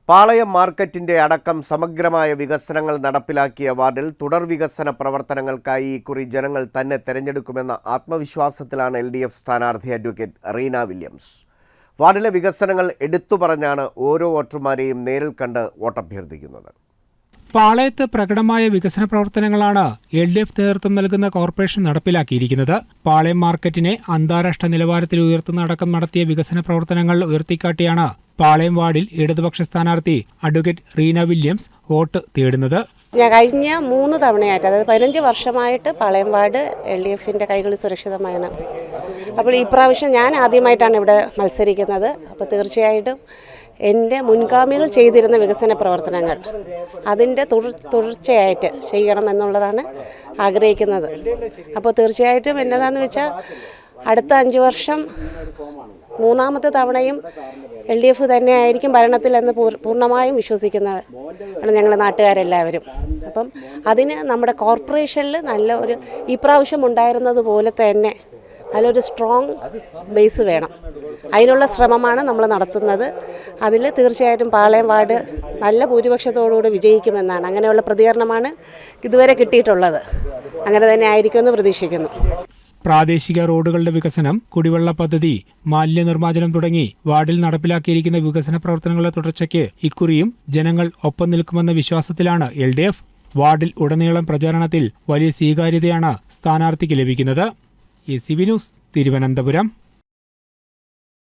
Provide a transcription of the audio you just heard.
പാളയം മാർക്കറ്റിന്റെ അടക്കം സമഗ്രമായ വികസനങ്ങൾ നടപ്പിലാക്കിയ വാർഡിൽ തുടർ വികസന പ്രവർത്തനങ്ങൾക്കായി ഇക്കുറി ജനങ്ങൾ തന്നെ തെരഞ്ഞെടുക്കുമെന്ന ആത്മവിശ്വാസത്തിലാണ് LDF സ്ഥാനാർത്ഥി അഡ്വക്കേറ്റ് റീന വില്യംസ്. വാർഡിലെ വികസനങ്ങൾ എടുത്തുപറഞ്ഞാണ് ഓരോ വോട്ടർമാരെയും നേരിൽ കണ്ട് വോട്ടഭ്യർത്ഥിക്കുന്നത്. പാളയത്ത് പ്രകടമായ വികസന പ്രവർത്തനങ്ങളാണ് LDF നേതൃത്വം നൽകുന്ന കോർപ്പറേഷൻ നടപ്പിലാക്കിയിരിക്കുന്നത്. പാളയം മാർക്കറ്റിനെ അന്താരാഷ്ട്ര നിലവാരത്തിൽ ഉയർത്തുന്ന അടക്കം നടത്തിയ വികസന പ്രവർത്തനങ്ങൾ ഉയർത്തിക്കാട്ടിയാണ് പാളയം വാർഡിൽ ഇടതുപക്ഷ സ്ഥാനാർത്ഥി അഡ്വക്കേറ്റ് റീന വില്യംസ് വോട്ട് തേടുന്നത്. കഴിഞ്ഞ 3 തവണയായിട്ട്, അതായത് 15 വർഷമായിട്ട് പാളയം വാർഡ് LDFന്റെ കൈകളിൽ സുരക്ഷിതമാണ്. അപ്പോൾ ഈ പ്രാവശ്യം ഞാൻ ആദ്യമായിട്ടാണ് ഇവിടെ മത്സരിക്കുന്നത്. അപ്പോൾ തീർച്ചയായിട്ടും എൻ്റെ മുൻഗാമികൾ ചെയ്തിരുന്ന വികസന പ്രവർത്തനങ്ങൾ അതിൻ്റെ തുടർച്ചയായിട്ട് ചെയ്യണമെന്നുള്ളതാണ് ആഗ്രഹിക്കുന്നത്. അപ്പോൾ തീർച്ചയായിട്ടും എന്നതാണെന്ന് വെച്ചാൽ അടുത്ത 5 വർഷം 3ാമത്തെ തവണയും LDF തന്നെയായിരിക്കും ഭരണത്തിലെന്ന് പൂർണ്ണമായും വിശ്വസിക്കുന്നതാണ് ഞങ്ങളുടെ നാട്ടുകാരെല്ലാവരും. അപ്പം അതിന് നമ്മുടെ കോർപ്പറേഷനിൽ നല്ല ഒരു ഈ പ്രാവശ്യം ഉണ്ടായിരുന്നതുപോലെ തന്നെ നല്ലൊരു സ്ട്രോങ് ബേസ് വേണം. അതിനുള്ള ശ്രമമാണ് നമ്മൾ നടത്തുന്നത്. അതിൽ തീർച്ചയായിട്ടും പാളയം വാർഡ് നല്ല ഭൂരിപക്ഷത്തോടുകൂടി വിജയിക്കുമെന്നാണ്, അങ്ങനെയുള്ള പ്രതികരണമാണ് ഇതുവരെ കിട്ടിയിട്ടുള്ളത്. അങ്ങനെ തന്നെ ആയിരിക്കുമെന്ന് പ്രതീക്ഷിക്കുന്നു. പ്രാദേശിക റോഡുകളുടെ വികസനം, കുടിവെള്ള പദ്ധതി, മാലിന്യ നിർമ്മാർജ്ജനം തുടങ്ങി വാർഡിൽ നടപ്പിലാക്കിയിരിക്കുന്ന വികസന പ്രവർത്തനങ്ങളുടെ തുടർച്ചയ്ക്ക് ഇക്കുറിയും ജനങ്ങൾ ഒപ്പം നിൽക്കുമെന്ന വിശ്വാസത്തിലാണ് LDF. വാർഡിൽ ഉടനീളം പ്രചാരണത്തിൽ വലിയ സ്വീകാര്യതയാണ് സ്ഥാനാർത്ഥിക്ക് ലഭിക്കുന്നത്. ACV news, Thiruvananthapuram.